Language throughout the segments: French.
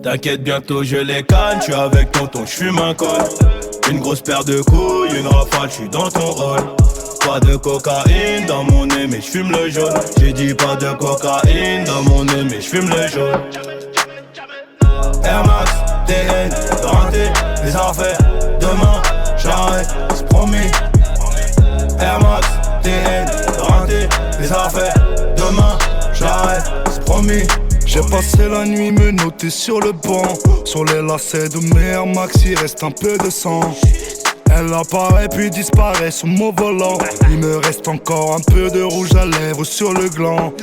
T'inquiète, bientôt je les canne. J'suis avec tonton, j'fume un col. Une grosse paire de couilles, une rafale, j'suis dans ton hall. Pas de cocaïne dans mon nez, mais j'fume le jaune. J'ai dit pas de cocaïne dans mon nez, mais j'fume le jaune. Air Max, TN, renté, les affaires. Demain, j'arrête, c'est promis. Air Max, TN, renté, les affaires. Demain, j'arrête, c'est promis. J'ai passé la nuit menotté sur le banc. Sur les lacets de mes Air Max, il reste un peu de sang. Elle apparaît puis disparaît sous mon volant. Il me reste encore un peu de rouge à lèvres sur le gland.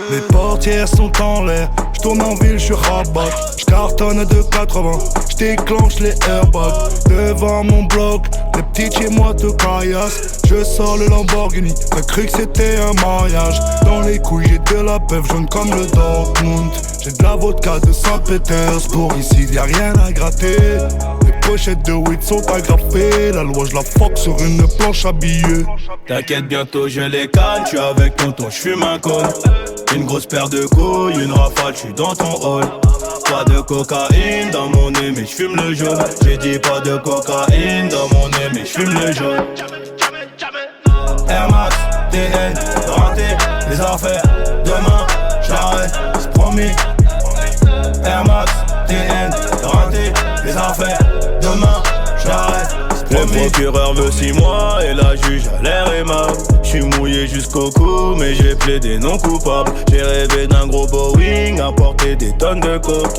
Les portières sont en l'air, j'tourne en ville, j'suis rabat. J'cartonne de 80, j'déclenche les airbags. Devant mon bloc, les petits chez moi te caillassent. Je sors le Lamborghini, t'as cru que c'était un mariage. Dans les couilles j'ai de la pève jaune comme le Dortmund. J'ai de la vodka de Saint-Pétersbourg, ici y'a rien à gratter. Les pochettes de weed sont agrafées, la loi je la fuck sur une planche habillée. T'inquiète, bientôt je les canne. J'suis avec tonton, j'fume un col. Une grosse paire de couilles, une rafale, j'suis dans ton hall. Pas de cocaïne dans mon nez, mais j'fume le jaune. J'ai dit pas de cocaïne dans mon nez, mais j'fume le jaune. Air Max, TN, renté, les affaires. Demain, j'arrête, c'est promis. Air Max, TN, renté, les affaires. Demain, j'arrête, c'est promis. Le procureur veut 6 mois et la juge a l'air aimable. J'suis mouillé jusqu'au cou mais j'ai plaidé non coupable. J'ai rêvé d'un gros Boeing à porter des tonnes de coke.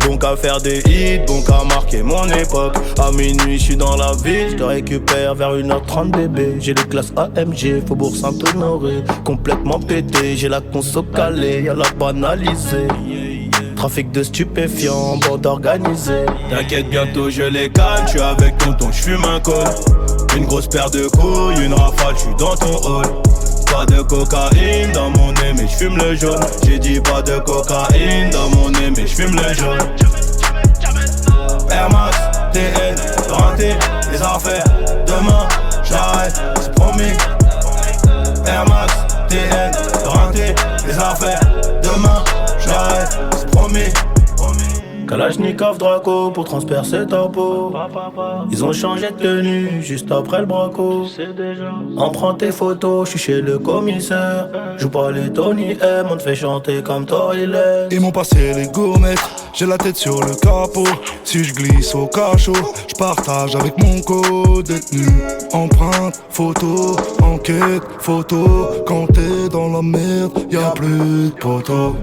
Bon qu'à faire des hits, bon qu'à marquer mon époque. À minuit j'suis dans la ville, j'te récupère vers 1h30 bébé. J'ai les classes AMG, Faubourg Saint-Honoré. Complètement pété, j'ai la conso calée, y'a la banalisée. Trafic de stupéfiants, bande organisée. T'inquiète, bientôt je les canne. J'suis avec tonton, j'fume un col. Une grosse paire de couilles, une rafale, j'suis dans ton hall. Pas de cocaïne dans mon nez, mais j'fume le jaune. J'ai dit pas de cocaïne dans mon nez, mais j'fume le jaune. Air Max, TN, renté, les affaires. Demain, j'arrête, c'est promis. Air Max, TN, renté, les affaires. Demain, j'arrête, c'est promis. Kalachnikov Draco pour transpercer ta peau. Ils ont changé de tenue juste après le braco. On prend tes photos, j'suis chez le commissaire. Joue pas les Tony M, on te fait chanter comme Toilet. Ils m'ont passé les gourmettes, j'ai la tête sur le capot. Si je glisse au cachot, je partage avec mon co-détenu. Empreinte, photo, enquête, photo. Quand t'es dans la merde, y'a plus de poteaux.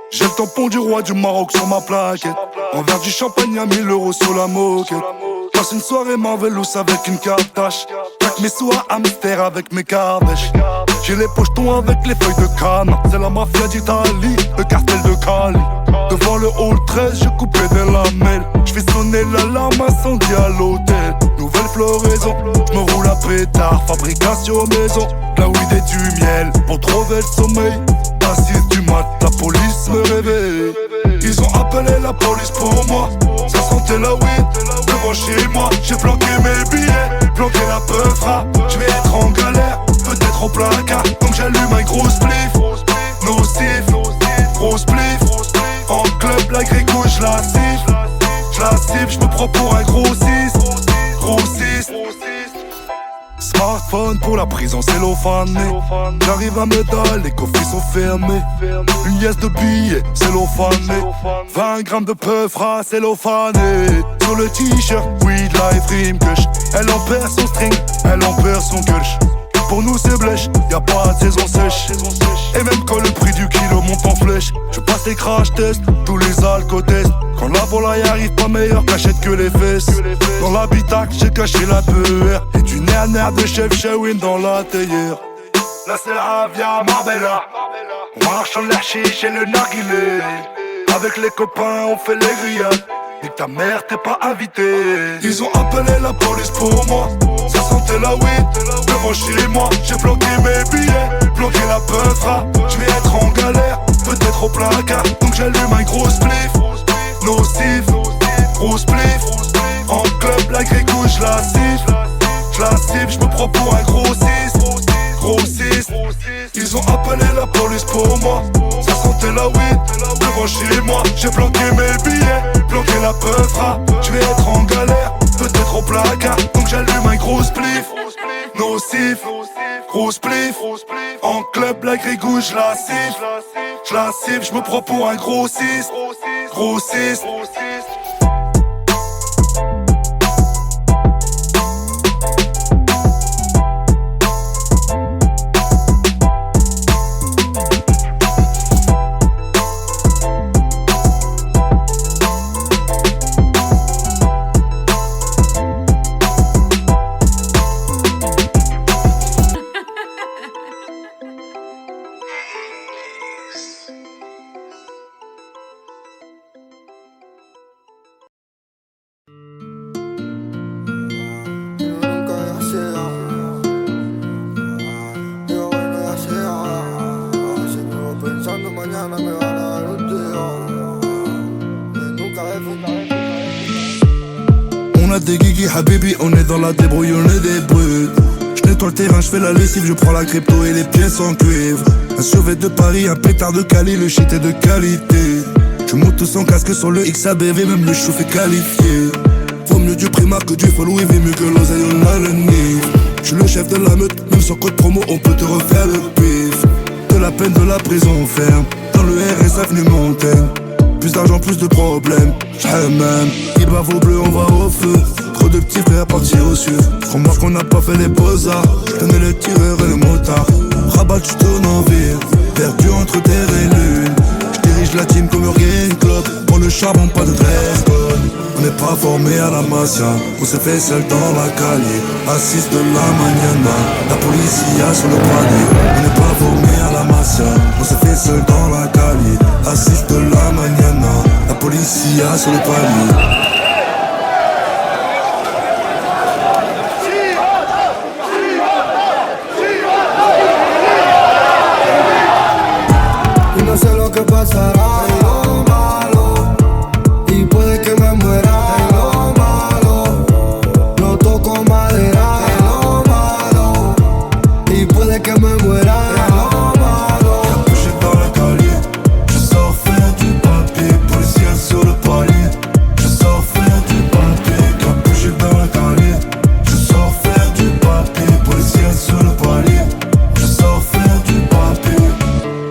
J'ai le tampon du roi du Maroc sur ma plaquette. Un verre du champagne à 1000 € sur la moquette. Passe une soirée Marvelous avec une cartache. Claque mes sous à Amster avec mes cardèches. J'ai les pochetons avec les feuilles de canne. C'est la mafia d'Italie, le cartel de Cali. Devant le hall 13, je coupais des lamelles. J'fais sonner l'alarme incendie à l'hôtel. Nouvelle floraison, j'me roule à pétard. Fabrication maison, la weed et du miel. Pour trouver le sommeil, à 6 du mat, la police me réveille. Ils ont appelé la police pour moi. Ça sentait la weed devant chez moi. J'ai planqué mes billets, planqué la peufra. J'vais être en galère, peut-être au placard. Donc j'allume un gros spliff, nocif, gros spliff. En club, la gréco, j'la siffle, j'me prends pour un gros 6, gros 6. Smartphone pour la prison cellophanée. J'arrive à Medal, les coffres sont fermés. Une liasse de billets cellophanée. 20 grammes de peufra cellophané. Sur le t-shirt, weed life rime kush. Elle en perd son string, elle en perd son kush. Pour nous c'est blèche, y'a pas de saison sèche. Et même quand le prix du kilo monte en flèche, je passe les crash tests, tous les alcotests. Quand la volaille arrive pas meilleure cachette que les fesses. Dans l'habitacle j'ai caché la peur. Et du nerf de chef Shawin dans la théière. Là c'est la via Marbella. On marche en l'air chiche et le narguilé. Avec les copains on fait les grillades. Et ta mère t'es pas invité. Ils ont appelé la police pour moi. Ça sentait la weed devant chez moi. J'ai planqué mes billets, planqué la peufra. J'vais être en galère, peut-être au au placard. Donc j'allume un gros spliff, nocif, gros spliff. En club, la grégouille, j'la cible, j'me prends pour un gros 6. Ils ont appelé la police pour moi. Ça sentait la weed devant chez moi. J'ai planqué mes billets, planqué la peufra. J'vais être en galère, peut-être au placard. Donc j'allume un gros spliff, nocif, gros spliff. En club, la grégouille, j'la cible, j'me prends pour un gros 6. On a des guigui habibi, on est dans la débrouille, on est des brutes. Je nettoie le terrain, je fais la lessive, je prends la crypto et les pièces en cuivre. Un survêt de Paris, un pétard de Cali, le shit est de qualité. Je monte sans casque sur le XABV, même le chouf est qualifié. Vaut mieux du Primark que du Follow, il vaut mieux que l'oseille, on a le nid. Je suis le chef de la meute, même sans code promo, on peut te refaire le pif. De la peine, de la prison ferme, dans le RS avenue Montaigne. Plus d'argent, plus de problèmes, j'hammam. Il bave au bleu, on va au feu. Trop de petits frères partis au sud. Crois-moi qu'on n'a pas fait les beaux-arts. J'tenais le tireur et le motard. Rabat, tu tournes en ville, perdu entre terre et lune. J'dirige la team comme Jürgen Klopp. Pour le charbon, pas de dress code. On n'est pas formé à la mafia. On s'est fait seul dans la calier. À 6 de la mañana, la policia sur le palier. On n'est pas formé à la mafia. On s'est fait seul dans la calier. À 6 de la mañana, la policia sur le palier. Que pasará en lo malo y puede que me muera en lo malo. No toco madera en lo malo y puede que me muera en lo malo. Capuché dans la calier, je sors faire du papier, policier sur le palier. Je sors faire du papier, capuché dans la calier. Je sors faire du papier, policier sur le palier. Je sors faire du papier.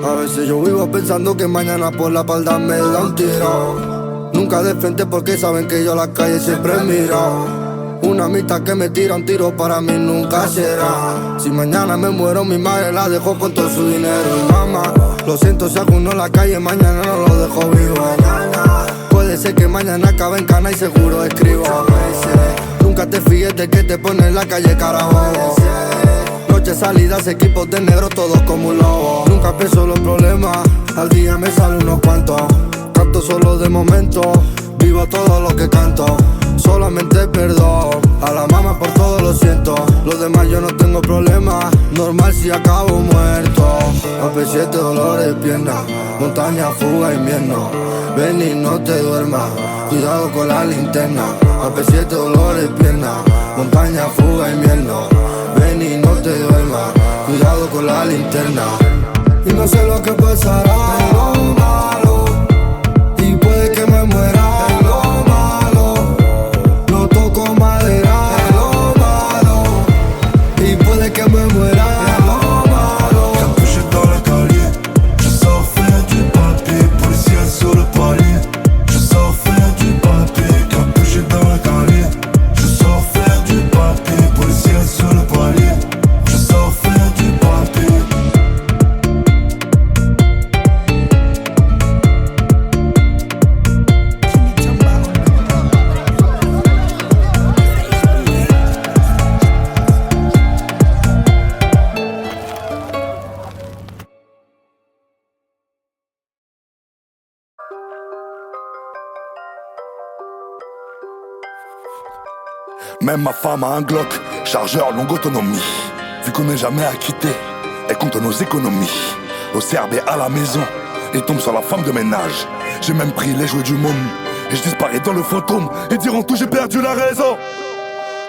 A veces yo vivo pensando que mañana por la espalda me da un tiro. Nunca de frente porque saben que yo la calle siempre miro. Una amistad que me tira un tiro para mí nunca será. Si mañana me muero mi madre la dejo con todo su dinero. Y mamá, lo siento si alguno en la calle mañana no lo dejo vivo. Puede ser que mañana acabe en cana y seguro escribo. Nunca te fíes de que te pone en la calle carajo. Noche salidas, equipos de negro, todos como un lobo. Nunca pienso los problemas, al día me sale unos cuantos. Canto solo de momento, vivo todo lo que canto. Solamente perdón, a la mamá por todo lo siento. Los demás yo no tengo problema, normal si acabo muerto. AP7 dolores de pierna, montaña, fuga, invierno. Ven y no te duermas, cuidado con la linterna. AP7 dolores de pierna, montaña, fuga, invierno. Ven y no te duermas, cuidado con la linterna. Y no sé lo que pasará en lo malo y puede que me muera en lo malo. No toco madera en lo malo y puede que me muera en lo malo. Capuché dans la calier, je sors faire du papier, policier sur le palier. Je sors faire du papier, capuché dans la calier. Je sors faire du papier, policier sur le palier. Je sors faire du papier. Même ma femme a un Glock, chargeur longue autonomie. Vu qu'on n'est jamais acquitté, elle compte nos économies. Au CRB à la maison, et tombe sur la femme de ménage. J'ai même pris les jouets du môme et je disparais dans le fantôme. Et diront tout, j'ai perdu la raison.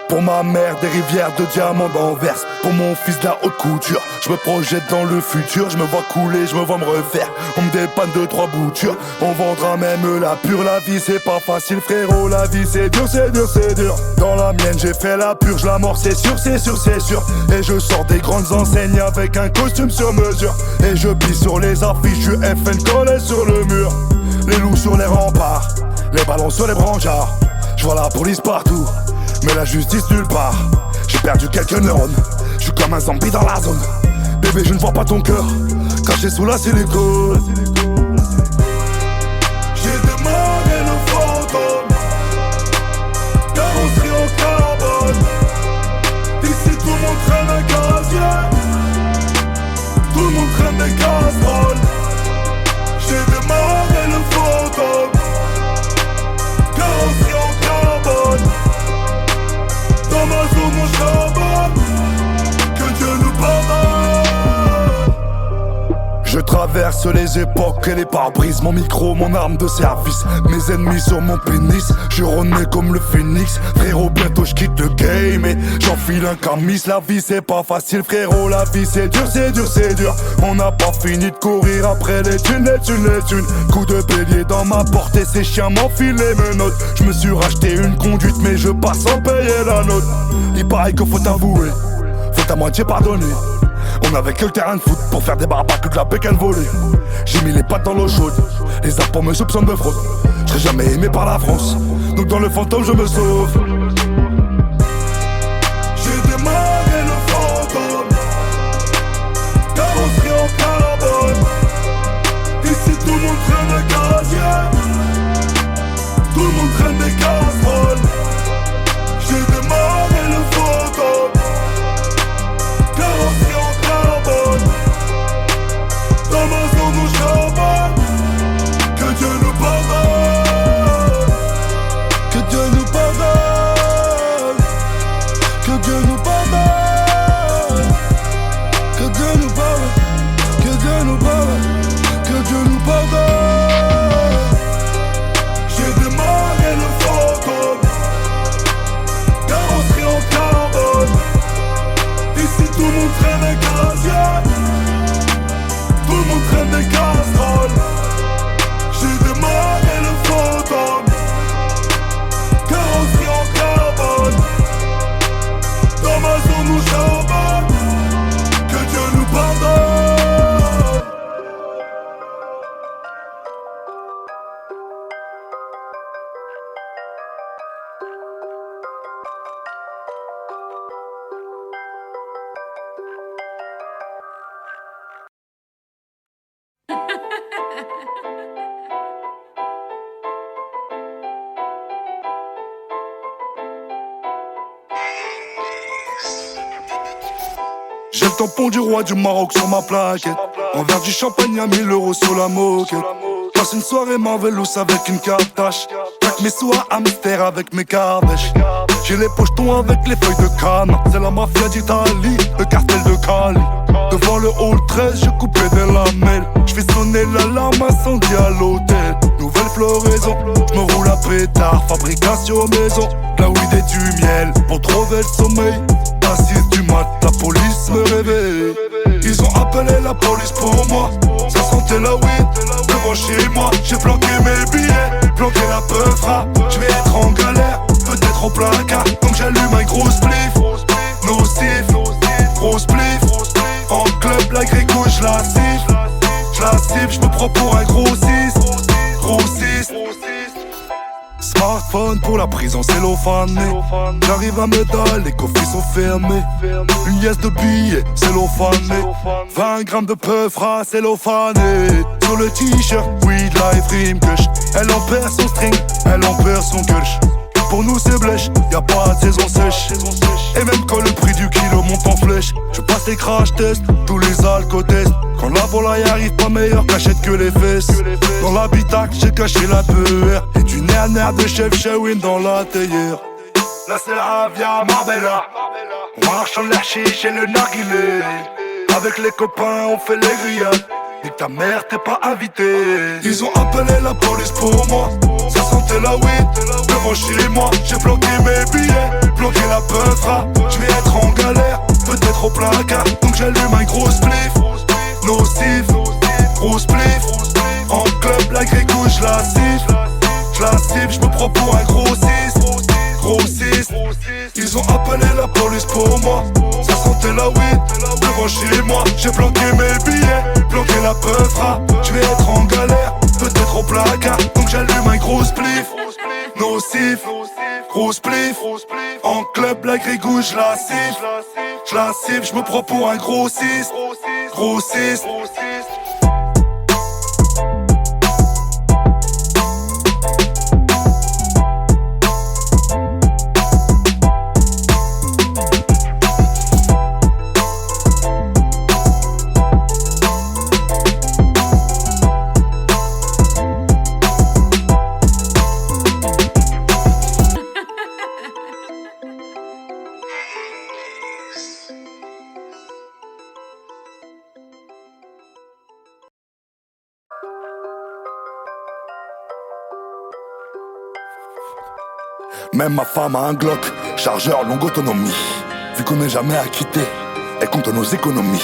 Pour ma mère, des rivières de diamants d'Anvers. Pour mon fils, de la haute couture. Je me projette dans le futur, je me vois couler, je me vois me refaire. On me dépanne de 3 boutures, on vendra même la pure. La vie c'est pas facile frérot, la vie c'est dur, c'est dur, c'est dur. Dans la mienne j'ai fait la purge, la mort c'est sûr, c'est sûr, c'est sûr. Et je sors des grandes enseignes avec un costume sur mesure. Et je pisse sur les affiches du FN collées sur le mur. Les loups sur les remparts, les ballons sur les brancards. Je vois la police partout, mais la justice nulle part. J'ai perdu quelques neurones, je suis comme un zombie dans la zone. Bébé je ne vois pas ton cœur, caché sous la silicone. J'ai démarré le fantôme, carrosserie en carbone. Ici tout le monde traîne un casier, tout le monde traîne des casseroles. J'ai démarré le fantôme, carrosserie en carbone. Dans ma zone mon charbonne, que Dieu nous pardonne. Je traverse les époques et les pare-brises. Mon micro, mon arme de service. Mes ennemis sur mon pénis, je renais comme le phénix. Frérot, bientôt je quitte le game et j'enfile un camis. La vie c'est pas facile frérot, la vie c'est dur, c'est dur, c'est dur. On n'a pas fini de courir après les thunes, les thunes, les thunes. Coup de bélier dans ma portée, ces chiens m'enfilent les menottes. Je me suis racheté une conduite mais je passe sans payer la note. Il paraît qu'il faut avouer, faut à moitié pardonner. On avait que le terrain de foot pour faire des barbacs que de la bécane volée. J'ai mis les pattes dans l'eau chaude, les impôts me soupçonnent de fraude. Je serai jamais aimé par la France, donc dans le fantôme je me sauve. J'ai démarré le fantôme, carrosserie en carbone. Ici tout le monde traîne un casier, tout le monde traîne des casseroles. J'ai démarré le fantôme, carrosserie en carbone. Dans ma zone où charbonne, que Dieu nous pardonne. Que Dieu nous pardonne. Que Dieu nous pardonne. Que Dieu nous pardonne. Que Dieu nous pardonne. Que Dieu nous pardonne. J'ai démarré le fantôme, carrosserie en carbone. Ici tout le monde traîne un casier, tout le monde traîne des casseroles. J'ai démarré le fantôme, carrosserie en carbone. Dans ma zone où charbonne, que Dieu nous pardonne. J'ai le tampon du roi du Maroc sur ma plaquette. Un verre du champagne à 1000 € sur la moquette. Passe une soirée Marvelous avec une cartache. Claque mes sous à Amster avec mes cardèches. J'ai les pochetons avec les feuilles de canne. C'est la mafia d'Italie, le cartel de Cali. Devant le hall 13, je coupais des lamelles. Je fais sonner l'alarme incendie à l'hôtel. Nouvelle floraison, je me roule à pétard. Fabrication maison, la weed et du miel. Pour trouver le sommeil, à 6 du mat, la police me réveille. Ils ont appelé la police pour moi. Ça sentait la weed devant chez moi. J'ai planqué mes billets, planqué la peufra. Je vais être en galère, peut-être au placard. Donc j'allume un gros spliff, nocif, gros spliff. En club, la gréco, je la siffle, je me prends pour un gros 6. Smartphone pour la prison cellophanée. J'arrive à Medal, les coffres sont fermés. Une liasse de billets cellophanée. 20 grammes de peufra cellophané. Sur le t-shirt, weed life rime kush. Elle en perd son string, elle en perd son kush. Pour nous c'est blèche, y'a pas de saison sèche. Et même quand le prix du kilo monte en flèche, je passe les crash tests, tous les alcotests. Quand la volaille arrive pas meilleure cachette que les fesses. Dans l'habitacle j'ai caché la peur. Et du nerf de chef Shawin dans la théière. Là c'est la via Marbella. On marche en la chiche et le narguilé. Avec les copains on fait les grillades. et que ta mère t'est pas invitée. Ils ont appelé la police pour moi, ça sentait la weed devant chez moi. J'ai bloqué mes billets, bloqué la peufra. Je vais être en galère, peut-être au placard. Donc j'allume un gros spliff, nocif, gros spliff. En club, la grégouille, j'la siffle, j'me prends pour un gros 6. Ils ont appelé la police pour moi, ça sentait la weed devant chez moi. J'ai bloqué mes billets, bloqué la peufra. Je vais être en galère, peut-être au placard. Donc j'allume un gros spliff, nocif, gros spliff. En club, la grégouille, j'la siffle, j'me prends pour un gros 6. Même ma femme a un Glock, chargeur longue autonomie. Vu qu'on n'est jamais acquitté, elle compte nos économies.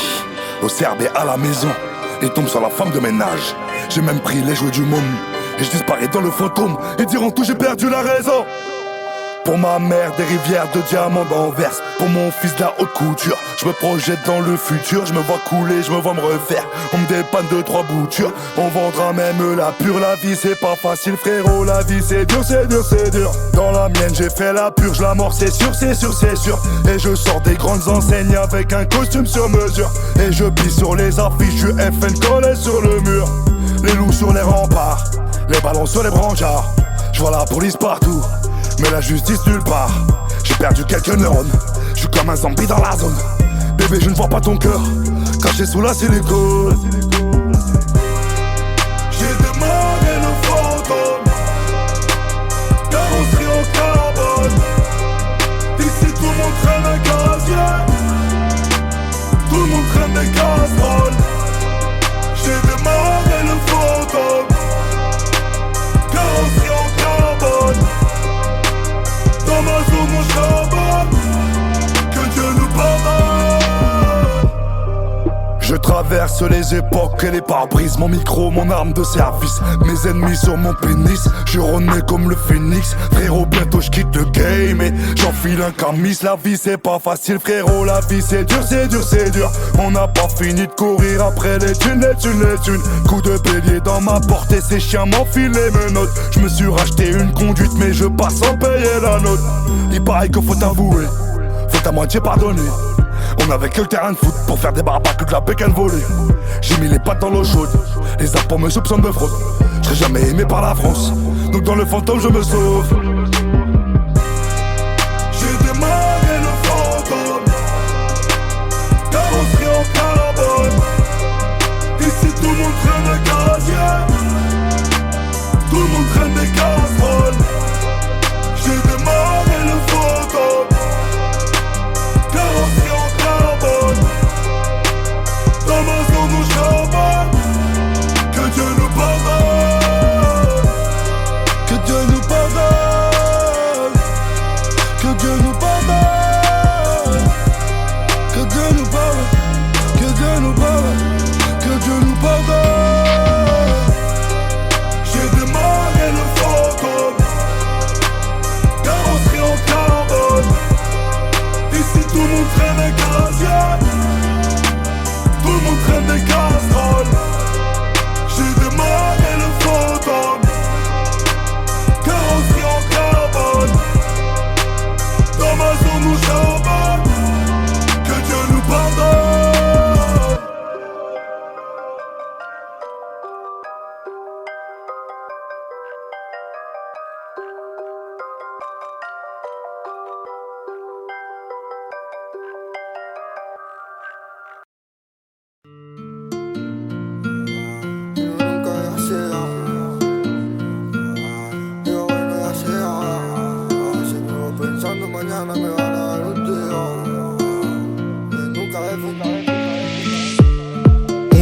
Au CRB à la maison, et tombe sur la femme de ménage. J'ai même pris les jouets du môme, et je disparais dans le fantôme. Et diront tout, j'ai perdu la raison. Pour ma mère, des rivières de diamants d'Anvers. Pour mon fils, de la haute couture. Je me projette dans le futur, je me vois couler, je me vois me refaire. On me dépanne 2-3 boutures, on vendra même la pure. La vie c'est pas facile frérot, la vie c'est dur, c'est dur, c'est dur. Dans la mienne j'ai fait la purge, la mort c'est sûr, c'est sûr, c'est sûr. Et je sors des grandes enseignes avec un costume sur mesure. Et je pisse sur les affiches du FN collé sur le mur. Les loups sur les remparts, les ballons sur les brancards. Je vois la police partout, mais la justice nulle part. J'ai perdu quelques neurones, je suis comme un zombie dans la zone. Bébé je ne vois pas ton cœur, caché sous la silicone. J'ai démarré le fantôme, carrosserie en carbone. Ici tout le monde traîne un gazier, tout le monde traîne des casseroles. J'ai démarré le fantôme, carrosserie en carbone. Dans ma zone mon charbonne, que Dieu nous pardonne. Je traverse les époques et les pare-brises. Mon micro, mon arme de service. Mes ennemis sur mon pénis. Je renais comme le phénix. Frérot, bientôt je quitte le game et j'enfile un camis. La vie c'est pas facile frérot, la vie c'est dur, c'est dur, c'est dur. On n'a pas fini de courir après les thunes, les thunes, les thunes. Coup de bélier dans ma porte et ces chiens m'enfilent les menottes. Je me suis racheté une conduite mais je passe sans payer la note. Il paraît qu'il faut avouer, faut à moitié pardonner. On avait que le terrain de foot pour faire des barbacs que de la bécane volée. J'ai mis les pattes dans l'eau chaude, les impôts me soupçonnent de fraude. Je serai jamais aimé par la France, donc dans le fantôme je me sauve. J'ai démarré le fantôme, carrosserie en carbone. Ici tout le monde traîne un gazier, tout le monde traîne des casseroles. J'ai démarré le fantôme, carrosserie en carbone. Dans ma zone où charbonne, que Dieu nous pardonne, que Dieu nous pardonne.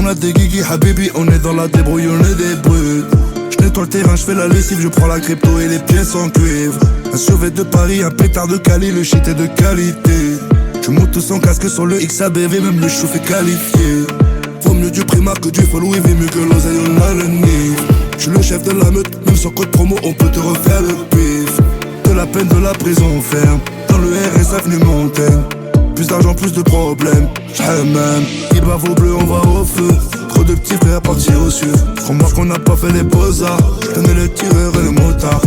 On a des guigui habibi, on est dans la débrouille, on est des brutes. Je nettoie le terrain, je fais la lessive, je prends la crypto et les pièces en cuivre. Un survêt de Paris, un pétard de Cali, le shit est de qualité. Je monte sans casque sur le XABV, même le chouf est qualifié. Vaut mieux du Primark que du Follow, il vaut mieux que l'oseille, on a le nid. Je suis le chef de la meute, même sans code promo, on peut te refaire le pif. De la peine, de la prison ferme, dans le RS avenue Montaigne. Plus d'argent, plus de problèmes, j'aime. Il bave au bleu, on va au feu. Trop de petits frères partis au sud. Crois-moi qu'on n'a pas fait les beaux-arts. J'tenais le tireur et le motard.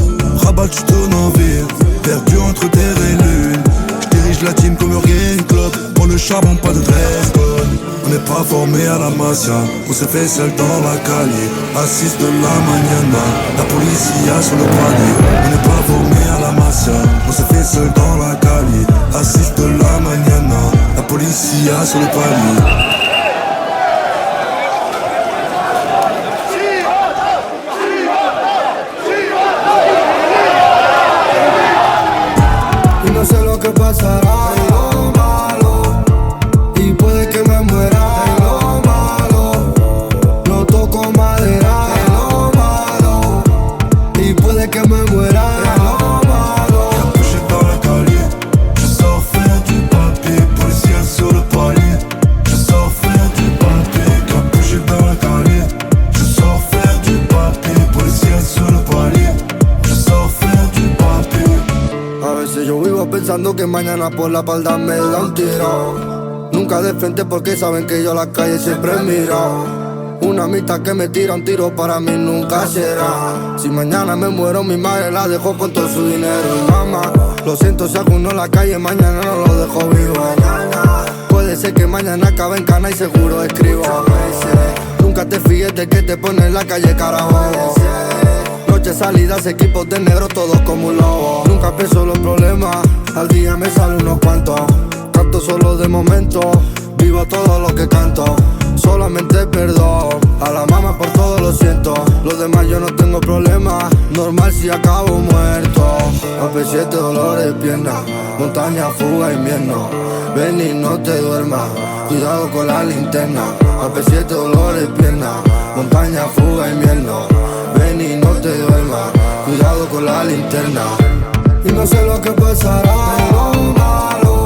Rabat, tu tournes en ville, perdu entre terre et lune. J'dirige la team comme Jürgen Klopp. Pour le charbon, pas de dress code. On n'est pas formé à la Masia. On s'est fait seul dans la calier. À 6 de la mañana, la policia sur le palier. On n'est pas formé à la Masia. On s'est fait seul dans la calier. À 6 de la mañana, la policia sur le palier. Que pasará en lo malo y puede que me muera en lo malo. No toco madera en lo malo y puede que me muera en lo malo. Capuché dans la calier, je sors faire du papier, policier sur le palier. Je sors faire du papier, capuché dans la calier. Je sors faire du papier, policier sur le palier. Je sors faire du papier. A veces yo vivo pensando que mañana por la espalda me da un tiro. Nunca de frente porque saben que yo la calle siempre miro. Una amistad que me tira un tiro para mí nunca será. Si mañana me muero mi madre la dejo con todo su dinero. Y mamá, lo siento si alguno en la calle mañana no lo dejo vivo. Puede ser que mañana acabe en cana y seguro escribo. Nunca te fíes de que te pone en la calle carajo. Noche salidas, equipos de negro, todos como un lobo. Nunca pienso los problemas, al día me sale unos cuantos. Canto solo de momento, vivo todo lo que canto. Solamente perdón, a la mamá por todo lo siento. Los demás yo no tengo problema, normal si acabo muerto. AP7 dolores de pierna, montaña, fuga, invierno. Ven y no te duermas, cuidado con la linterna. AP7 dolores de pierna, montaña, fuga, invierno. Ven y no te duermas, cuidado con la linterna. Y no sé lo que pasará en lo malo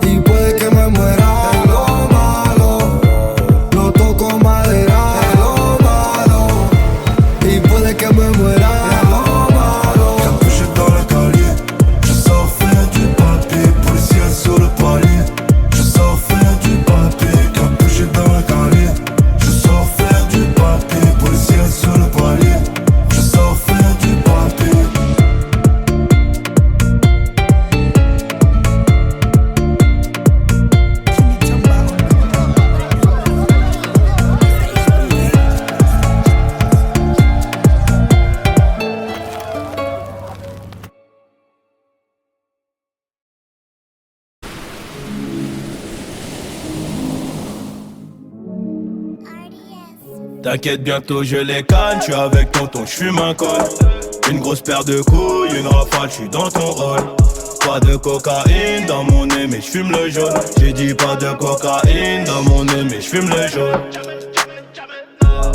y puede que me muera en lo malo. No toco madera en lo malo y puede que me muera en lo malo. Capuché dans la calier, je sors faire du papier, policier sur le palier. Je sors faire du papier, capuché dans la calier. Je sors faire du papier, policier sur le palier. Je sors faire du papier. T'inquiète, bientôt je les canne, j'suis avec tonton, j'fume un col. Une grosse paire de couilles, une rafale, j'suis dans ton hall. Pas de cocaïne dans mon nez, mais j'fume le jaune. J'ai dit pas de cocaïne dans mon nez, mais j'fume le jaune.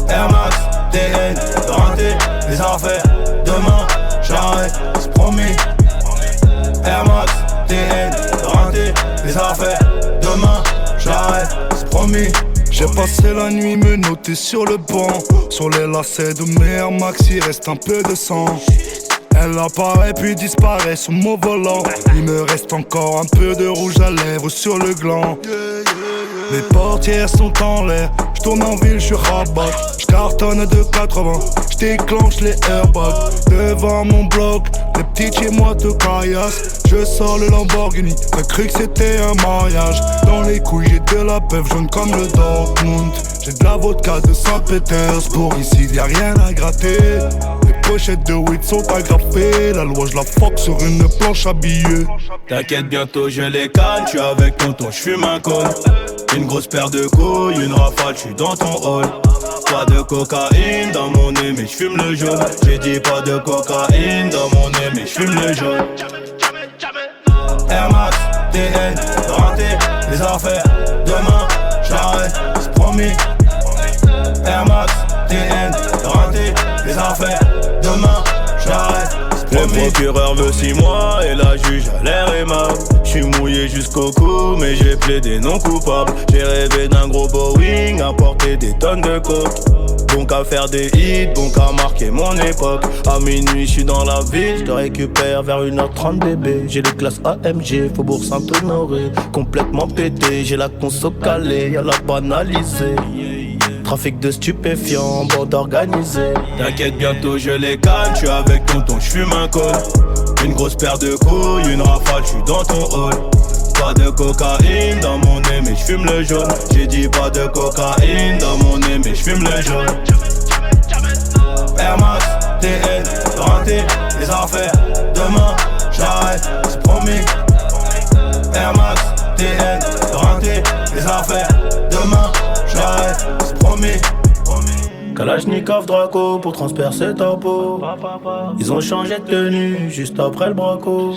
Air Max, TN, renté, les affaires. Demain, j'arrête, c'est promis. Air Max, TN, renté, les affaires. Demain, j'arrête, c'est promis. J'ai passé la nuit me noter sur le banc. Sur les lacets de mes Air Max, il reste un peu de sang. Elle apparaît puis disparaît sous mon volant. Il me reste encore un peu de rouge à lèvres sur le gland. Les portières sont en l'air, j'tourne en ville, j'suis rabat. J'cartonne de 80, j'déclenche les airbags. Devant mon bloc, les petits chez moi te caillassent. Je sors le Lamborghini, t'as cru que c'était un mariage. Dans les couilles j'ai de la pève jaune comme le Dortmund. J'ai de la vodka de Saint-Pétersbourg, ici y'a rien à gratter. Les pochettes de weed sont agrafées, la loi je la fuck sur une planche à billets. T'inquiète, bientôt je les canne, j'suis avec tonton, j'fume un col. Une grosse paire de couilles, une rafale, j'suis dans ton hall. Pas de cocaïne dans mon nez, mais j'fume le jaune. J'ai dit pas de cocaïne dans mon nez, mais j'fume le jaune. Air Max, TN, renté, les affaires. Demain, j'arrête, c'est promis. procureur veut 6 mois et la juge a l'air aimable. J'suis mouillé jusqu'au cou mais j'ai plaidé non coupable. J'ai rêvé d'un gros Boeing à porter des tonnes de coke. Bon qu'à faire des hits, bon qu'à marquer mon époque. À minuit j'suis dans la ville, j'te récupère vers 1h30 bébé. J'ai les classes AMG, Faubourg Saint-Honoré. Complètement pété, j'ai la conso calée, y'a la banalisée. Trafic de stupéfiants, bande organisée. T'inquiète bientôt je les calme, j'suis avec tonton, j'fume un col. Une grosse paire de couilles, une rafale, j'suis dans ton hall. Pas de cocaïne dans mon nez mais j'fume le jaune. J'ai dit pas de cocaïne dans mon nez mais j'fume le jaune. Air Max, TN, renté, les affaires. Demain, j'arrête, c'est promis. Air Max, TN, renté, les affaires. Demain, j'arrête, c'est promis. Kalachnikov Draco pour transpercer ta peau. Ils ont changé de tenue juste après le braco.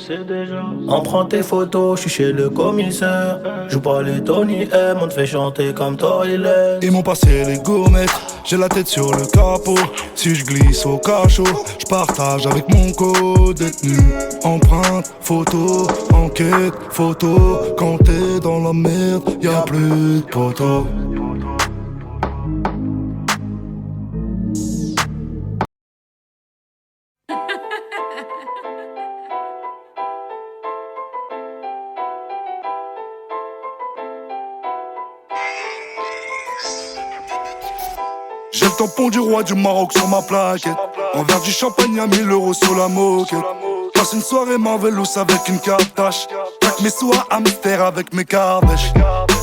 On prend tes photos, j'suis chez le commissaire. Joue pas les Tony M, on te fait chanter comme Toilet. Ils m'ont passé les gommettes, j'ai la tête sur le capot. Si je glisse au cachot, je partage avec mon co-détenu. Empreinte, photo, enquête, photo. Quand t'es dans la merde, y'a plus de poteaux. J'ai le tampon du roi du Maroc sur ma plaquette. Un verre du champagne à 1000 € sur la moquette. Passe une soirée Marvelous avec une cartache. Claque mes sous à Amster avec mes cardèches.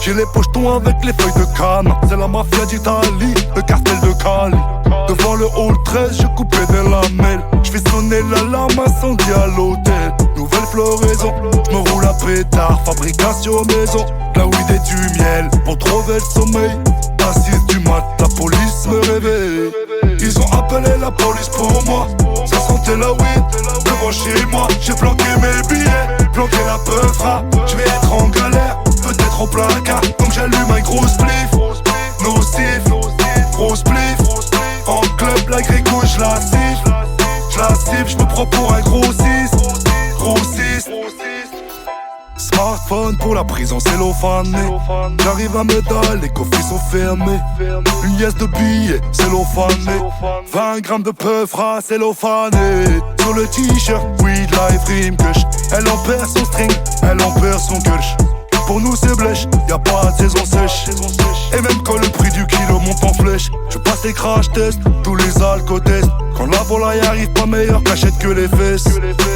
J'ai les pochetons avec les feuilles de canne. C'est la mafia d'Italie, le cartel de Cali. Devant le hall 13, je coupais des lamelles. J'fais sonner l'alarme incendie à l'hôtel. Nouvelle floraison, j'me roule à pétard. Fabrication maison, la weed et du miel. Pour trouver le sommeil, à 6 du mat, la police me réveille. Ils ont appelé la police pour moi. Ça sentait la weed devant chez moi. J'ai planqué mes billets, planqué la peufra. J'vais être en galère, peut-être au placard. Donc j'allume un gros spliff, nocif, gros spliff. En club, la grégouille, j'la siffle, j'me prends pour un gros 6, gros 6. Smartphone pour la prison cellophanée. J'arrive à Medal, les coffres sont fermés. Une liasse de billets cellophanée. 20 grammes de peufra cellophané. Sur le t-shirt, weed life rime kush. Elle en perd son string, elle en perd son kush. Pour nous c'est blèche, y'a pas de saison sèche. Et même quand le prix du kilo monte en flèche, je passe les crash tests, tous les alcotests. Quand la volaille arrive pas meilleure cachette que les fesses.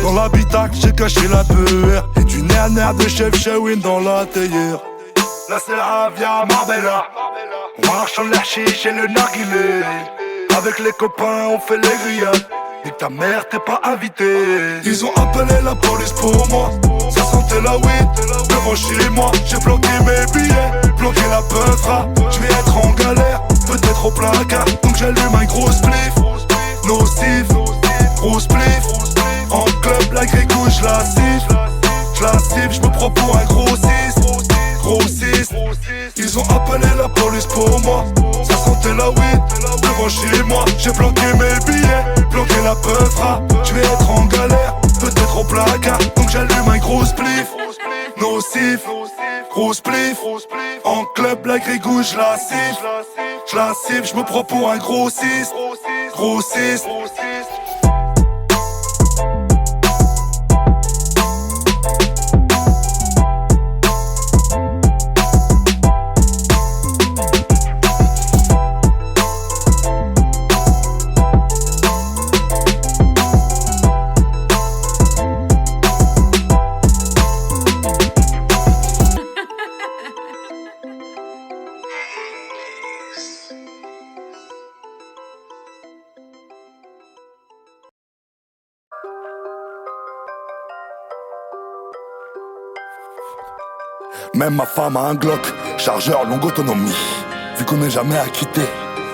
Dans l'habitacle j'ai caché la peur. Et du nerf de chef Shawin dans la théière. Là c'est la via Marbella. On marche en l'air chiche et le narguilé. Avec les copains on fait les grillades. Et ta mère t'es pas invité. Ils ont appelé la police pour moi. Ça sentait la weed devant chez moi. J'ai planqué mes billets, planqué la peufra. J'vais être en galère, peut-être au placard. Donc j'allume un gros spliff, nocif, gros spliff. En club la grégouille j'la siffle, j'me prends pour un gros 6, gros 6. Ils ont appelé la police pour moi. Ça sentait la weed devant chez moi. J'ai planqué mes billets, planqué la peufra. J'vais être en galère, peut-être au placard. Donc j'allume un gros spliff, nocif, gros spliff. En club la grégouille j'la siffle, j'me prends pour un gros 6, gros 6. Même ma femme a un Glock, chargeur longue autonomie. Vu qu'on n'est jamais acquitté,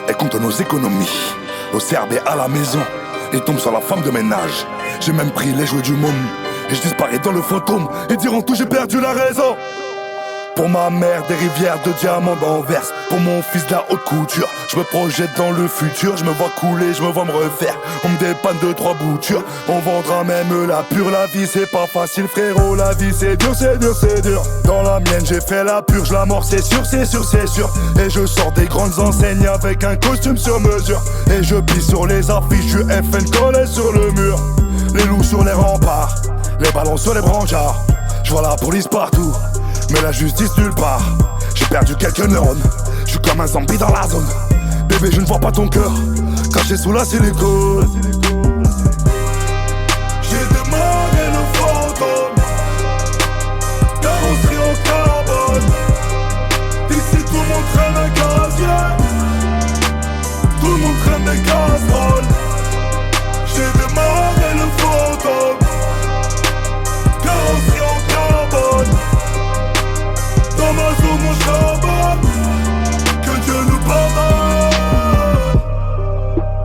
elle compte nos économies. Au CRB à la maison, et tombe sur la femme de ménage. J'ai même pris les jouets du môme, et je disparais dans le fantôme. Et diront tout j'ai perdu la raison. Pour ma mère, des rivières de diamants d'Anvers. Pour mon fils, de la haute couture. Je me projette dans le futur, je me vois couler, je me vois me refaire. On me dépanne de 3 boutures, on vendra même la pure. La vie c'est pas facile frérot, la vie c'est dur, c'est dur, c'est dur. Dans la mienne j'ai fait la purge, la mort c'est sûr, c'est sûr, c'est sûr. Et je sors des grandes enseignes avec un costume sur mesure. Et je pisse sur les affiches du FN collé sur le mur. Les loups sur les remparts, les ballons sur les brancards. Je vois la police partout, mais la justice nulle part. J'ai perdu quelques neurones, je suis comme un zombie dans la zone. Bébé je ne vois pas ton cœur, caché sous la silicone. J'ai démarré le fantôme, carrosserie en carbone. Ici tout le monde traîne un casier, tout le monde traîne des casseroles. J'ai démarré le fantôme, carrosserie en carbone. Dans ma zone mon charbonne, que Dieu nous pardonne.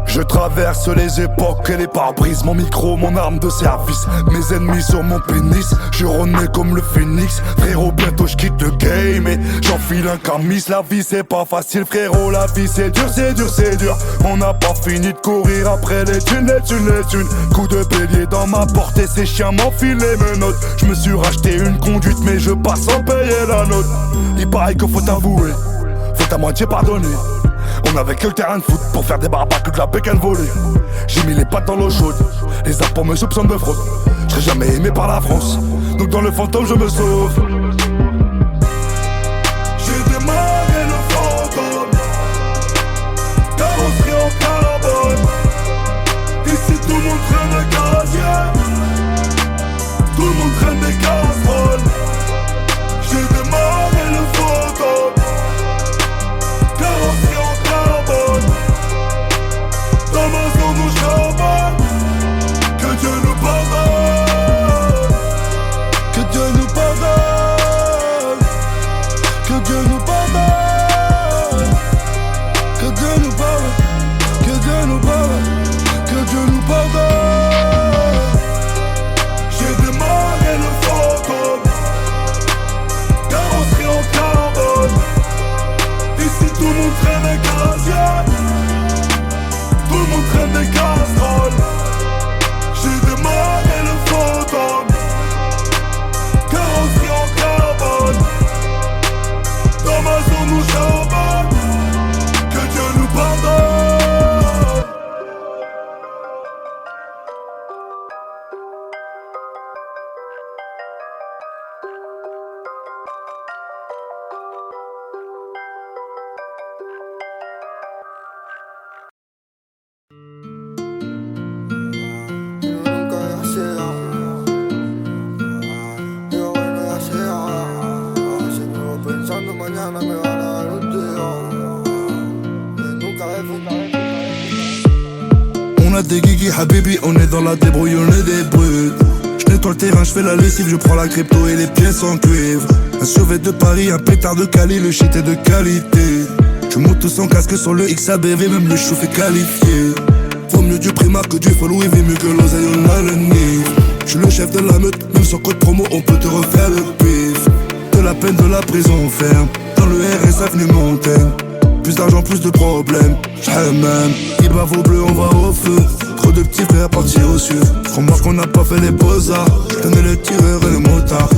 Je traverse les époques et les pare-brises. Mon micro, mon arme de service. Mes ennemis sur mon pénis. Je renais comme le phénix. Frérot, bientôt je quitte le game et j'enfile un camis. La vie c'est pas facile frérot, la vie c'est dur, c'est dur, c'est dur. On n'a pas fini de courir après les thunes, les thunes, les thunes. Coup de bélier dans ma portée, ces chiens m'enfilent les menottes. Je me suis racheté une conduite mais je passe sans payer la note. Il paraît qu'il faut avouer, faut à moitié pardonner. On avait que le terrain de foot pour faire des barbaques que de la bécane volée. J'ai mis les pattes dans l'eau chaude, les impôts me soupçonnent de fraude. Je serai jamais aimé par la France, donc dans le fantôme je me sauve. J'ai démarré le fantôme, carrosserie en carbone. Ici tout le monde traîne un casier, tout le monde traîne des casseroles. J'ai démarré le fantôme, carrosserie en carbone. Dans ma zone où charbonne, que Dieu nous pardonne. Que Dieu nous pardonne. Que Dieu nous pardonne. Que Dieu nous pardonne. Que Dieu nous pardonne. Que Dieu nous pardonne. J'ai démarré le fantôme, carrosserie en carbone. Ici tout le monde traîne un casier, tout le monde traîne des casseroles. J'ai démarré le fantôme, carrosserie en carbone. Dans ma zone où charbonne, que Dieu nous pardonne. On a des guigui habibi, on est dans la débrouille, on est des brutes. Je nettoie le terrain, je fais la lessive, je prends la crypto et les pièces en cuivre. Un survêt de Paris, un pétard de Cali, le shit est de qualité. Je monte sans casque sur le XABV, même le chauffe est qualifié. Vaut mieux du Primark que du Follow, il vaut mieux que l'oseille, on a le nid. Je suis le chef de la meute, même sans code promo, on peut te refaire le pif. De la peine, de la prison ferme, dans le RS avenue Montaigne. Plus d'argent, plus de problèmes, même. Il bave au bleu, on va au feu. Trop de petits frères partis au sud. Crois-moi qu'on n'a pas fait les beaux-arts. J'tenais le tireur et le motard.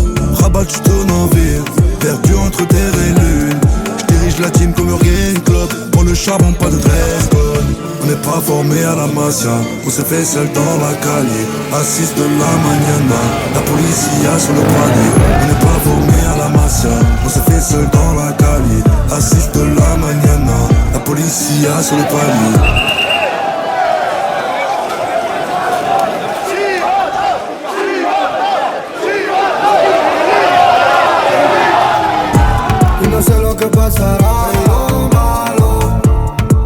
Rabat, tu tournes en ville, perdu entre terre et lune. J'dirige la team comme Urgen Club. Pour le charbon, pas de dress code. On n'est pas formé à la mafia, on s'est fait seul dans la calier. À 6 de la mañana, la policia sur le palier. On n'est pas formé à la mafia, on s'est fait seul dans la calier. À 6 de la mañana, la policia sur le palier. Pasará en lo malo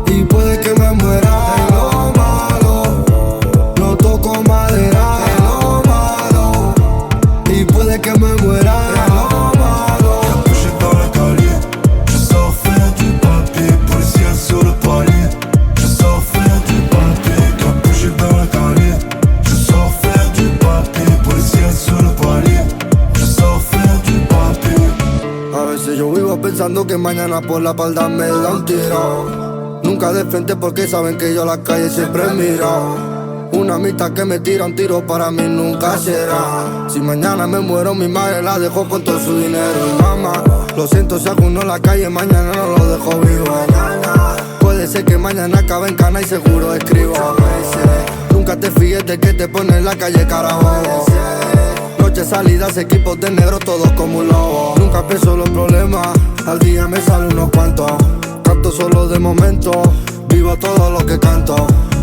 y puede que me muera en lo malo. No toco madera en lo malo y puede que me muera en lo malo. Capuché dans la calier, je sors faire du papier. Policier sur le palier, je sors faire du papier. Capuché dans la calier, je sors faire du papier. Policier sur le palier, je sors faire du papier. A veces pensando que mañana por la espalda me da un tiro. Nunca de frente porque saben que yo a la calle siempre miro. Una amistad que me tira un tiro para mí nunca será. Si mañana me muero mi madre la dejo con todo su dinero. Y mamá, lo siento si alguno en la calle mañana no lo dejo vivo. Puede ser que mañana acabe en cana y seguro escribo. Nunca te fíes de que te pone en la calle carajo. Noche salidas, equipos de negro, todos como un lobo. Nunca pienso los problemas, al día me salen unos cuantos. Canto solo de momento, vivo todo lo que canto.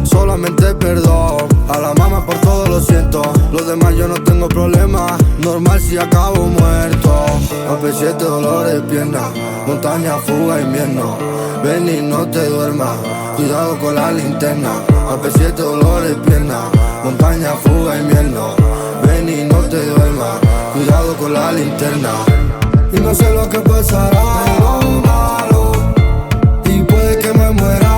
Solamente perdón a la mamá por todo lo siento. Los demás yo no tengo problema, normal si acabo muerto. AP7 dolores de pierna, montaña, fuga, invierno. Ven y no te duermas, cuidado con la linterna. AP7 dolores de pierna, montaña, fuga, invierno. Ven y no te duermas, cuidado con la linterna. Y no sé lo que pasará en lo malo, y puede que me muera.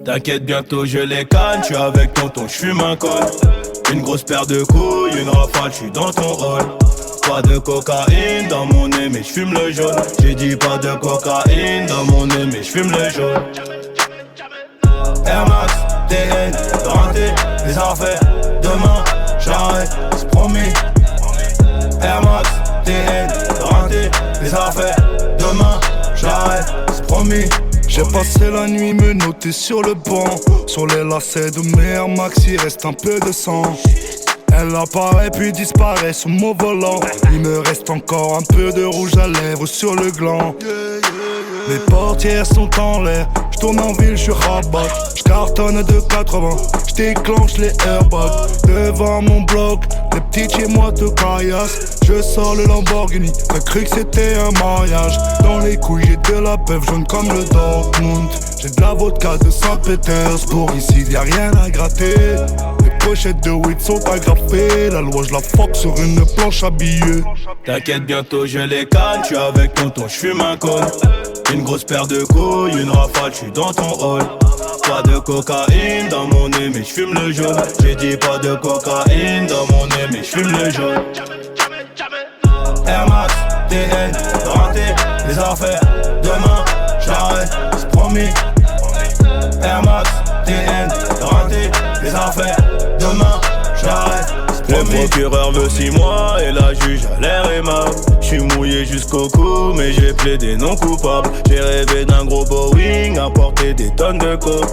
T'inquiète, bientôt je les canne, j'suis avec tonton, j'fume un col. Une grosse paire de couilles, une rafale, j'suis dans ton hall. Pas de cocaïne dans mon nez, mais j'fume le jaune. J'ai dit pas de cocaïne dans mon nez, mais j'fume le jaune. Air Max, TN, renté, les affaires. Demain, j'arrête, c'est promis. Air Max, TN, renté, les affaires. Demain, j'arrête, c'est promis. J'ai passé la nuit me noter sur le banc. Sur les lacets de mes Air Max, il reste un peu de sang. Elle apparaît puis disparaît sous mon volant. Il me reste encore un peu de rouge à lèvres sur le gland. Les portières sont en l'air, j'tourne en ville, j'suis rabat. J'cartonne de 80, j'déclenche les airbags. Devant mon bloc, les petits chez moi te caillassent. Je sors le Lamborghini, t'as cru que c'était un mariage. Dans les couilles j'ai de la pève jaune comme le Dortmund. J'ai de la vodka de Saint-Pétersbourg, ici y'a rien à gratter. Les pochettes de weed sont agrafées, la loi je la fuck sur une planche habillée. T'inquiète, bientôt je les canne, j'suis avec tonton, j'fume un col. Une grosse paire de couilles, une rafale, j'suis dans ton hall. Pas de cocaïne dans mon nez, mais j'fume le jaune. J'ai dit pas de cocaïne dans mon nez, mais j'fume le jaune. Air Max, TN, renté, les affaires. Demain, j'arrête, c'est promis. Air Max, TN, renté, les affaires. Demain, j'arrête. Le procureur veut 6 mois et la juge a l'air aimable. J'suis mouillé jusqu'au cou mais j'ai plaidé non coupable. J'ai rêvé d'un gros Boeing à porter des tonnes de coke.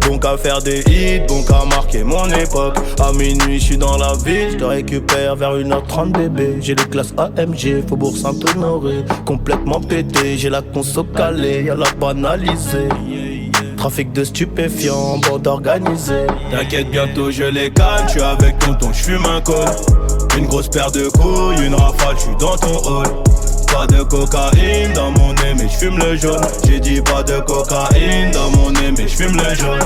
Bon qu'à faire des hits, bon qu'à marquer mon époque. À minuit j'suis dans la ville, j'te récupère vers 1h30 bébé. J'ai les classes AMG, Faubourg Saint-Honoré. Complètement pété, j'ai la conso calée, y'a la banalisée. Trafic de stupéfiants, bande organisée. T'inquiète, bientôt je les canne, j'suis avec tonton, j'fume un col. Une grosse paire de couilles, une rafale, j'suis dans ton hall. Pas de cocaïne dans mon nez, mais j'fume le jaune. J'ai dit pas de cocaïne dans mon nez, mais j'fume le jaune.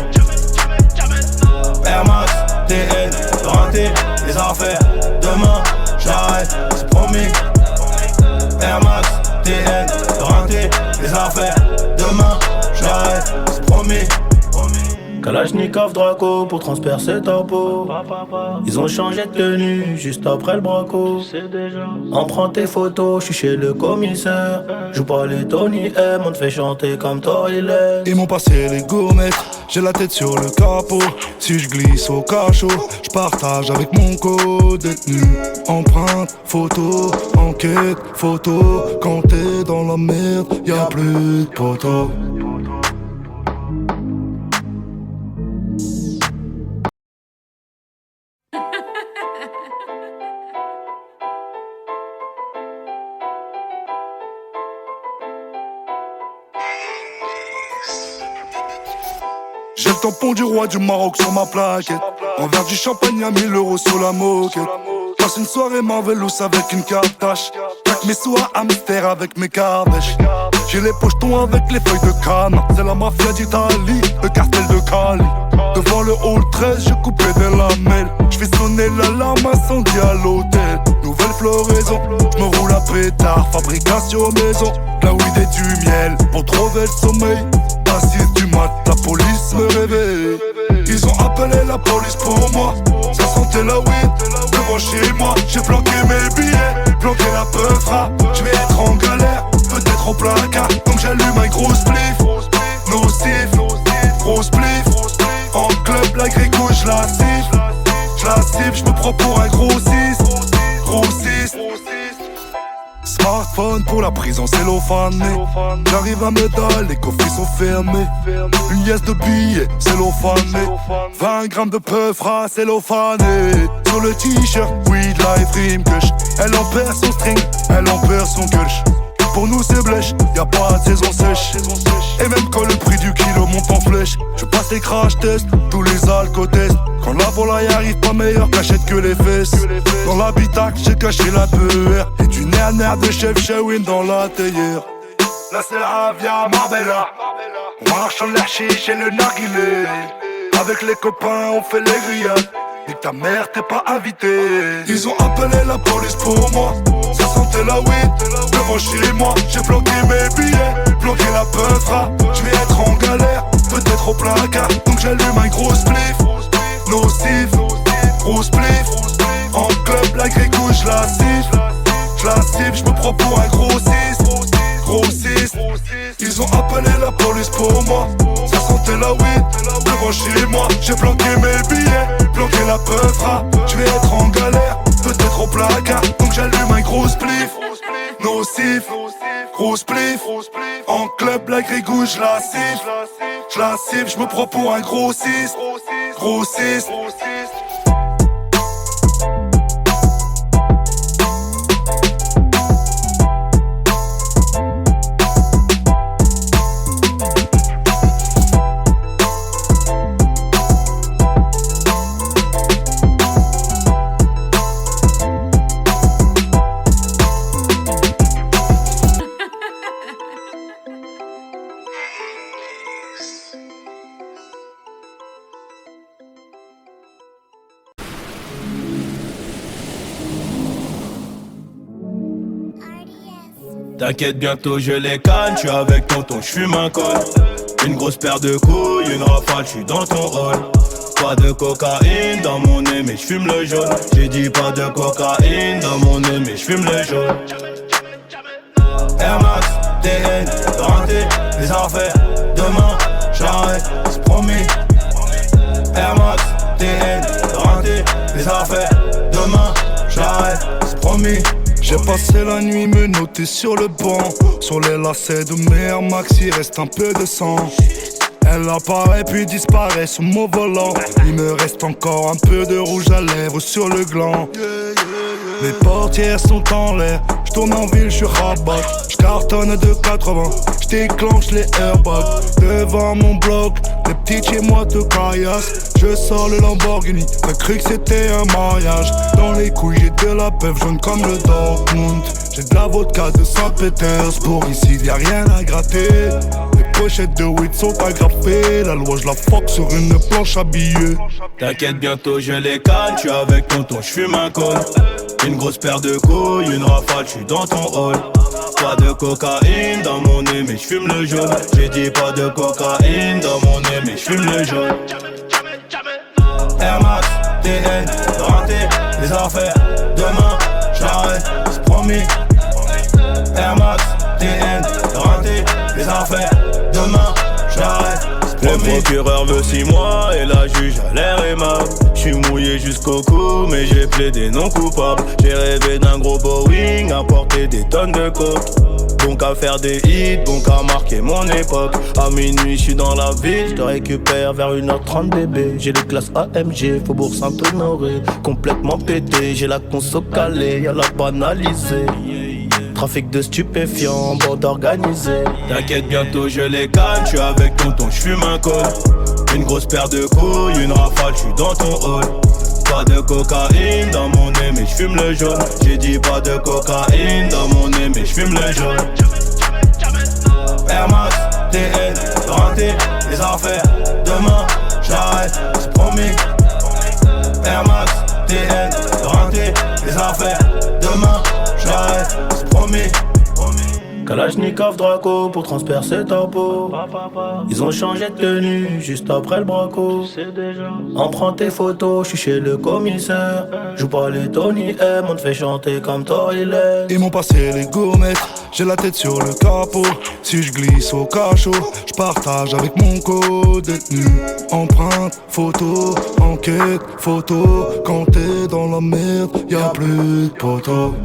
Air Max, TN, renté, les affaires. Demain, j'arrête, c'est promis. Air Max, TN, renté, les affaires. Demain, j'arrête, c'est promis. Kalachnikov Draco pour transpercer ta peau. Ils ont changé de tenue juste après le braco. On prend tes photos, j'suis chez le commissaire. Joue pas les Tony M, on te fait chanter comme Toilet. Ils m'ont passé les gourmettes, j'ai la tête sur le capot. Si je glisse au cachot, je partage avec mon co-détenu. Empreinte, photo, enquête, photo. Quand t'es dans la merde, y'a plus de poteaux. J'ai le tampon du roi du Maroc sur ma plaquette. En verre du champagne à 1000 € sur la moquette. Passe une soirée Marvelous avec une cartache. Claque mes sous à Amster avec mes cardèches. J'ai les pochetons avec les feuilles de canne. C'est la mafia d'Italie, le cartel de Cali. Devant le hall 13, je coupais des lamelles. J'fais sonner l'alarme incendie à l'hôtel. Nouvelle floraison, j'me roule à pétard. Fabrication maison, la weed et du miel. Pour trouver le sommeil, à 6 du mat, la police me réveille. Ils ont appelé la police pour moi. Ça sentait la weed devant chez moi. J'ai planqué mes billets, planqué la peufra. J'vais être en galère, peut-être au placard. Donc j'allume un gros spliff, nocif, gros spliff. En club, la grégou, j'la siffle, j'me prends pour un gros 6, gros 6. Smartphone pour la prison cellophanée. J'arrive à Medal, les coffres sont fermés. Une liasse de billets cellophanée. 20 grammes de peufra cellophané. Sur le t-shirt, weed life rime kush. Elle en perd son string, elle en perd son kush. Pour nous c'est blèche, y'a pas de saison sèche. Et même quand le prix du kilo monte en flèche, je passe les crash tests, tous les alcotests. Quand la volaille arrive pas meilleure cachette que les fesses. Dans l'habitacle j'ai caché la peur. Et du nerf de chef Shawin dans la théière. Là c'est la via Marbella. On marche en l'air chiche et le narguilé. Avec les copains on fait les grillades. Et ta mère t'es pas invité. Ils ont appelé la police pour moi. Ça sentait la weed devant chez moi. J'ai planqué mes billets, planqué la peufra. J'vais être en galère, peut-être au placard. Donc j'allume un gros spliff, nocif, gros spliff. En club, la grégou, j'la siffle, j'me prends pour un gros 6, gros 6. Ils ont appelé la police pour moi. Ça sentait la weed devant chez moi. J'ai planqué mes billets, planqué la peufra. J'vais être en galère, peut-être au placard. Donc j'allume un gros spliff, nocif, gros spliff. En club, la grégou, j'la siffle, j'me prends pour un gros 6, gros 6. T'inquiète, bientôt je les canne, j'suis avec tonton, j'fume un col. Une grosse paire de couilles, une rafale, j'suis dans ton hall. Pas de cocaïne dans mon nez, mais j'fume le jaune. J'ai dit pas de cocaïne dans mon nez, mais j'fume le jaune. Air Max, TN, rentré, les affaires. Demain, j'arrête, c'est promis. Air Max, TN, rentré, les affaires. Demain, j'arrête, c'est promis. J'ai passé la nuit me noter sur le banc. Sur les lacets de mes Air Max, il reste un peu de sang. Elle apparaît puis disparaît sous mon volant. Il me reste encore un peu de rouge à lèvres sur le gland. Les portières sont en l'air, j'tourne en ville, j'suis rabat. J'cartonne de 80, j'déclenche les airbags. Devant mon bloc, les petits chez moi te caillassent. Je sors le Lamborghini, t'as cru que c'était un mariage. Dans les couilles j'ai de la peuple jaune comme le Dortmund. J'ai de la vodka de Saint-Pétersbourg, ici y'a rien à gratter. Les pochettes de weed sont agrafées, la loi j'la fuck sur une planche à billets. T'inquiète, bientôt je les canne, j'suis avec tonton, j'fume un col. Une grosse paire de couilles, une rafale, j'suis dans ton hall. Pas de cocaïne dans mon nez, mais j'fume le jaune. J'ai dit pas de cocaïne dans mon nez, mais j'fume le jaune. Air Max, TN, rentré, les affaires. Demain, j'arrête, c'est promis. Air Max, TN, rentré, les affaires. Demain, j'arrête. Le procureur veut 6 mois et la juge a l'air aimable. J'suis mouillé jusqu'au cou mais j'ai plaidé non coupable. J'ai rêvé d'un gros Boeing à porter des tonnes de coke. Bon qu'à faire des hits, bon qu'à marquer mon époque. À minuit j'suis dans la ville, j'te récupère vers 1h30 bébé. J'ai les classes AMG, Faubourg Saint-Honoré. Complètement pété, j'ai la conso calée, y'a la banalisée. Trafic de stupéfiants, bande organisée. T'inquiète, bientôt je les calme. J'suis avec tonton, j'fume un col. Une grosse paire de couilles, une rafale, j'suis dans ton hall. Pas de cocaïne dans mon nez, mais j'fume le jaune. J'ai dit pas de cocaïne dans mon nez, mais j'fume le jaune. Air Max, TN, renté, les affaires. Demain, j'arrête, c'est promis. Air Max, TN, renté, les affaires. Demain, j'arrête, c'est promis. Kalachnikov Draco pour transpercer ta peau. Ils ont changé de tenue juste après le braco. On prend tes photos, je suis chez le commissaire. Joue pas les Tony M, on te fait chanter comme Toilet. Ils m'ont passé les gommettes, j'ai la tête sur le capot. Si je glisse au cachot, je partage avec mon co-détenu. Empreinte, photo, enquête, photo. Quand t'es dans la merde, y'a plus de poteaux.